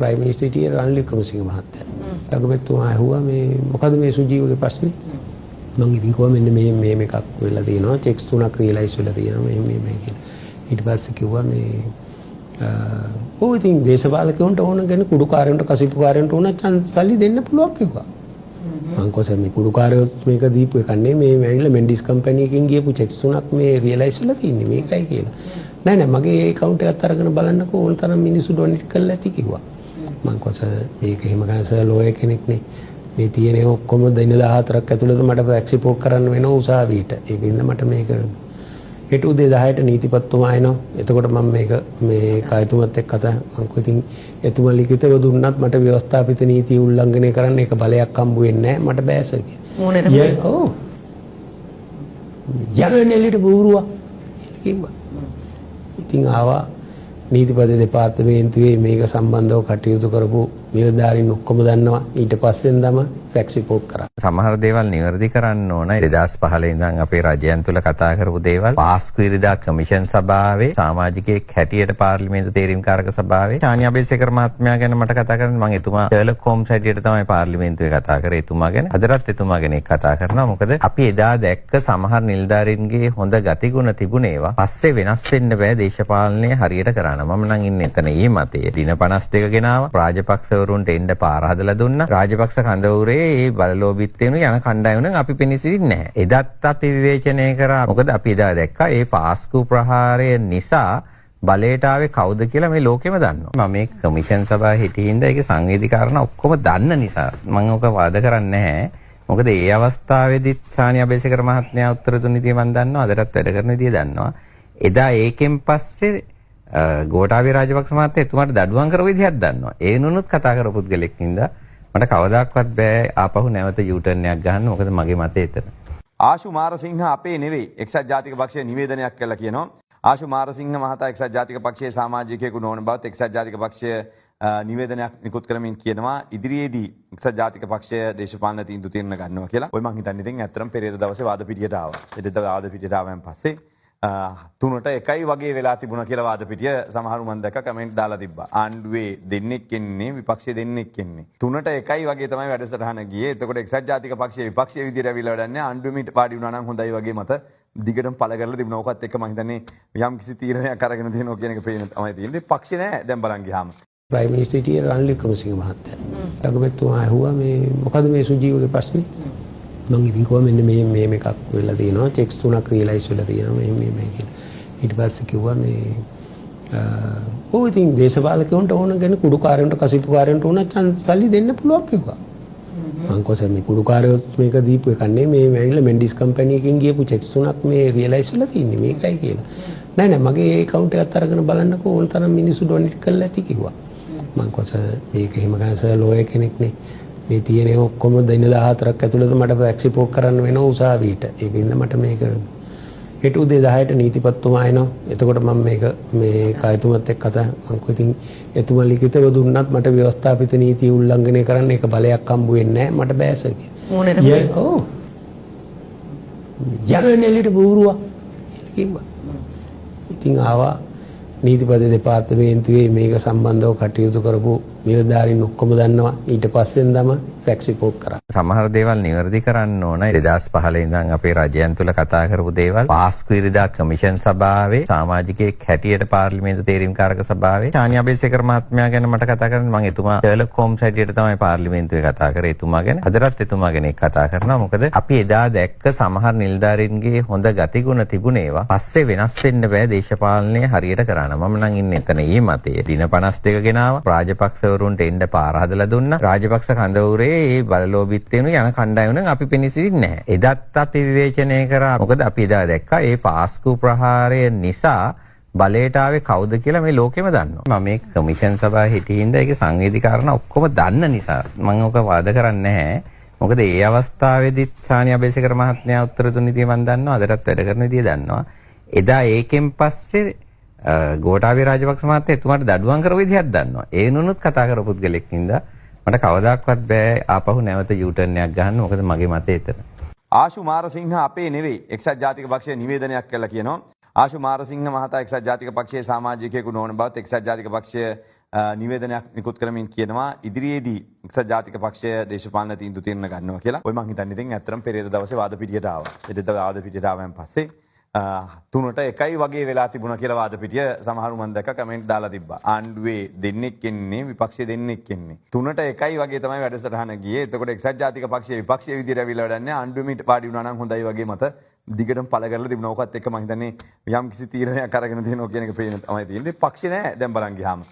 Prime minister හිටියේ රනිල් වික්‍රමසිංහ මහත්තයා. අගමැතිතුමා ඇහුවා මේ මොකද මේ සුජීවගේ ප්‍රශ්නේ? මම ඉතින් කිව්වා මෙන්න මේ එකක් වෙලා තියෙනවා. චෙක්ස් 3ක් රියලයිස් වෙලා තියෙනවා මේ කියලා. ඊට පස්සේ කිව්වා මේ ඔව් ඉතින් දේශපාලකයන්ට ඕන ගැන කුඩුකාරයන්ට කසිප්පුකාරයන්ට ඕන සල්ලි දෙන්න පුළුවන් කිව්වා. මං කොහොමද මේ කුඩුකාරයෝ මේක දීපු එකක් නෙමෙයි මේ ඇවිල්ලා මෙන්ඩිස් කම්පැනි එකකින් ගියපු චෙක්ස් 3ක් මේ රියලයිස් වෙලා තින්නේ මේකයි කියලා. නෑ මගේ account එකත් අරගෙන බලන්නකෝ ඕන තරම් මිනිස්සු ඩොනේට් කරලා ඇති කිව්වා. මං කොහොමද මේක එහෙම ගන්න සර් ලෝයර් කෙනෙක් නේ. මේ තියෙන ඔක්කොම දින 14ක් ඇතුළත මට ෆැක්ස් රිපෝට් කරන්න වෙනවා උසාවියට. ඒකින්ද මට මේක හෙට උදේ 10ට නීතිපතිතුමා එනවා. එතකොට මම මේ කායතුමත් එක්ක කතා මං කිව්වා ඉතින් එතුමා ලිඛිතව දුන්නත් මට ව්‍යවස්ථාපිත නීතිය උල්ලංඝනය කරන්න ඒක බලයක් හම්බ වෙන්නේ නැහැ. මට බෑස කියලා. ඔව්. යරණෙලිට බූරුවා කිව්වා. ඉතින් ආවා නීතිපති දෙපාර්තමේන්තුවේ මේක සම්බන්ධව කටයුතු කරපු නිලධාරීන් ඔක්කොම දන්නවා. ඊට පස්සෙන් තමයි ෆැක්ස් රිපෝට් කරා. සමහර දේවල් නිවැරදි කරන්න ඕන. 2015 ඉඳන් අපේ රජයන් තුල කතා කරපු දේවල් පාස්කු ඉරිදා කමිෂන් සභාවේ සමාජිකයෙක් හැටියට පාර්ලිමේන්තු තේරීම්කාරක සභාවේ ටානි අබේසේකර මහත්මයා ගැන මට කතා කරන්න මම එතුමා ෂර්ලොක් හෝම්ස් හැටියට තමයි පාර්ලිමේන්තුවේ කතා කරේ එතුමා ගැන. අදටත් එතුමා ගැන කතා කරනවා. මොකද අපි එදා දැක්ක සමහර නිලධාරීන්ගේ හොඳ ගතිගුණ තිබුණේවා පස්සේ වෙනස් වෙන්න බෑ දේශපාලනය හරියට කරන්න. මම නම් ඉන්නේ එතන ඊ මතයේ. දින 52 ගෙනාවා. රාජපක්ෂවරුන්ට එන්න පාර හදලා දුන්නා. රාජපක්ෂ කඳවුරේ ඒ බලලෝබිත්තේනු යන කණ්ඩායමෙන් අපි පිනිසිරින්නේ නැහැ. එදත් අපි විවේචනය කරා. මොකද අපි එදා දැක්කා ඒ පාස්කු ප්‍රහාරය නිසා බලයට ආවේ කවුද කියලා මේ ලෝකෙම දන්නවා. මම මේ කමිෂන් සභාවේ හිටින්ද ඒකේ සංවේදී කාරණා ඔක්කොම දන්න නිසා මම ඔක වාද කරන්නේ නැහැ. මොකද ඒ අවස්ථාවේදීත් ටානි අබේසේකර මහත්මයා උත්තර දුන්න විදිය මම දන්නවා. අදටත් වැඩ කරන විදිය දන්නවා. එදා ඒකෙන් පස්සේ ගෝඨාභය රාජපක්ෂ මහත්තයා එතුමාට දඩුවම් කරපු විදිහක් දන්නවා. ඒ නුනුත් කතා කරපු පුද්ගලෙක් ඉඳලා මට කවදාක්වත් බෑ ආපහු නැවත යූටර්න් එකක් ගන්න. මොකද මගේ මතය එතන. ආශු මාරසිංහ අපේ නෙවෙයි එක්සත් ජාතික පක්ෂයේ නිවේදනයක් කළා කියනවා. ආශු මාරසිංහ මහතා එක්සත් ජාතික පක්ෂයේ සමාජිකයෙකු නොවන බවත් එක්සත් ජාතික පක්ෂය නිවේදනයක් නිකුත් කරමින් කියනවා ඉදිරියේදී එක්සත් ජාතික පක්ෂය දේශපාලන තීන්දුව తీරන ගන්නවා කියලා. ඔය මං හිතන්නේ ඉතින් ඇත්තටම පෙරේද දවසේ වාද පිටියට ආවා. පෙරේද වාද පිටියට ආවයින් පස්සේ 3:1 වගේ වෙලා තිබුණා කියලා වාද පිටිය සමහරු මම දැක්ක කමෙන්ට් දාලා තිබ්බා. ආණ්ඩුවේ දෙන්නෙක් එන්නේ විපක්ෂයේ දෙන්නෙක් එන්නේ. 3:1 වගේ තමයි වැඩසටහන ගියේ. එතකොට එක්සත් ජාතික පක්ෂයේ විපක්ෂයේ විදියට ඇවිල්ලා වැඩන්නේ ආණ්ඩුවෙම පාඩි වුණා නම් හොඳයි වගේ මත දිගටම පළ කරලා තිබුණා. ඕකත් එක්ක මම හිතන්නේ යම් කිසි තීරණයක් අරගෙන තියෙනවා කියන එක පේන තමයි තියෙන්නේ. පක්ෂේ නෑ දැන් බලන් ගියාම. ප්‍රයිම් මිනිස්ටර් හිටියේ රනිල් වික්‍රමසිංහ මහත්තයා. අගමැතිතුමා ඇහුවා මේ මොකද මේ සුජීවගේ ප්‍රශ්නේ? මම ඉතින් කිව්වා මෙන්න මේ එකක් වෙලා තියෙනවා. චෙක්ස් 3ක් රියලයිස් වෙලා තියෙනවා මේ කියලා. ඊට පස්සේ කිව්වා මේ ඔව් ඉතින් දේශපාලකයන්ට ඕන ගැන කුඩුකාරයන්ට කසිප්පුකාරයන්ට ඕන සල්ලි දෙන්න පුළුවන් කිව්වා. මං කොහොමද මේ කුඩුකාරයෝ මේක දීපු එකක් නෙමෙයි මේ ඇවිල්ලා මෙන්ඩිස් කම්පැනි එකකින් ගියපු චෙක්ස් 3ක් මේ රියලයිස් වෙලා තින්නේ මේකයි කියලා. නෑ මගේ account එකත් අරගෙන බලන්නකෝ ඕන තරම් මිනිස්සු ඩොනේට් කරලා ඇති කිව්වා. මං කොහොමද මේක එහෙම ගන්න සර් ලෝයර් කෙනෙක් නේ. මේ තියෙන ඔක්කොම දින 14ක් ඇතුළත මට ෆැක්ස් රිපෝට් කරන්න වෙනවා උසාවියට. ඒකින්ද මට මේක හෙට උදේ 10ට නීතිපතිතුමා එනවා. එතකොට මම මේ කායතුමත් එක්ක කතා මං කිව්වා ඉතින් එතුමා ලිඛිතව දුන්නත් මට ව්‍යවස්ථාපිත නීතිය උල්ලංඝනය කරන්න ඒක බලයක් හම්බ වෙන්නේ නැහැ. මට බෑස කියලා. ඔව්. යරණෙලිට බූරුවා කිව්වා. ඉතින් ආවා නීතිපති දෙපාර්තමේන්තුවේ මේක සම්බන්ධව කටයුතු කරපු නිලධාරීන් ඔක්කොම දන්නවා. ඊට පස්සෙන් තමයි ෆැක්ස් රිපෝට් කරා. සමහර දේවල් නිවැරදි කරන්න ඕන. 2015 ඉඳන් අපේ රජයන් තුල කතා කරපු දේවල් පාස්කු ඉරිදා කමිෂන් සභාවේ සමාජිකයෙක් හැටියට පාර්ලිමේන්තු තේරීම්කාරක සභාවේ ටානි අබේසේකර මහත්මයා ගැන මට කතා කරන්න මම එතුමා ෂර්ලොක් හෝම්ස් හැටියට තමයි පාර්ලිමේන්තුවේ කතා කරේ එතුමා ගැන. අදටත් එතුමා ගැන කතා කරනවා. මොකද අපි එදා දැක්ක සමහර නිලධාරීන්ගේ හොඳ ගතිගුණ තිබුණේවා පස්සේ වෙනස් වෙන්න බෑ දේශපාලනය හරියට කරන්න. මම නම් ඉන්නේ එතන ඊ මතයේ. දින 52 ගෙනාවා. රාජපක්ෂවරුන්ට එන්න පාර හදලා දුන්නා. රාජපක්ෂ කඳවුරේ ඒ බලලෝබිත්තේනු යන කණ්ඩායමෙන් අපි පිනිසිරින්නේ නැහැ. එදත් අපි විවේචනය කරා. මොකද අපි එදා දැක්කා ඒ පාස්කු ප්‍රහාරය නිසා බලයට ආවේ කවුද කියලා මේ ලෝකෙම දන්නවා. මම මේ කමිෂන් සභාවේ හිටින්ද ඒකේ සංවේදී කාරණා ඔක්කොම දන්න නිසා මම ඔක වාද කරන්නේ නැහැ. මොකද ඒ අවස්ථාවේදීත් ටානි අබේසේකර මහත්මයා උත්තර දුන්න විදිය මම දන්නවා. අදටත් වැඩ කරන විදිය දන්නවා. එදා ඒකෙන් පස්සේ ගෝඨාභය රාජපක්ෂ මහත්තයා එතුමාට දඩුවම් කරපු විදිහක් දන්නවා. ඒ නුනුත් කතා කරපු පුද්ගලෙක් ඉඳලා මට කවදාක්වත් බෑ ආපහු නැවත යූටර්න් එකක් ගන්න. මොකද මගේ මතය එතන. ආශු මාරසිංහ අපේ නෙවෙයි එක්සත් ජාතික පක්ෂයේ නිවේදනයක් කළා කියනවා. ආශු මාරසිංහ මහතා එක්සත් ජාතික පක්ෂයේ සමාජිකයෙකු නොවන බවත් එක්සත් ජාතික පක්ෂය නිවේදනයක් නිකුත් කරමින් කියනවා ඉදිරියේදී එක්සත් ජාතික පක්ෂය දේශපාලන තීන්දුව తీරන ගන්නවා කියලා. ඔය මං හිතන්නේ ඉතින් ඇත්තටම පෙරේද දවසේ වාද පිටියට ආවා. පෙරේද වාද පිටියට ආවයින් පස්සේ 3:01 වගේ වෙලා තිබුණා කියලා වාද පිටිය සමහරු මම දැක්ක කමෙන්ට් දාලා තිබ්බා. ආණ්ඩුවේ දෙන්නෙක් එන්නේ විපක්ෂයේ දෙන්නෙක් එන්නේ. 3:01 වගේ තමයි වැඩසටහන ගියේ. එතකොට එක්සත් ජාතික පක්ෂයේ විපක්ෂයේ විදියට ඇවිල්ලා වැඩන්නේ ආණ්ඩුවෙම පාඩි වුණා නම් හොඳයි වගේ මත දිගටම පළ කරලා තිබුණා. ඔකත් එක්ක මම හිතන්නේ යම් කිසි තීරණයක් අරගෙන තියෙනවා කියන එක පේන තමයි තියෙන්නේ. පක්ෂේ නෑ දැන් බලන් ගියාම.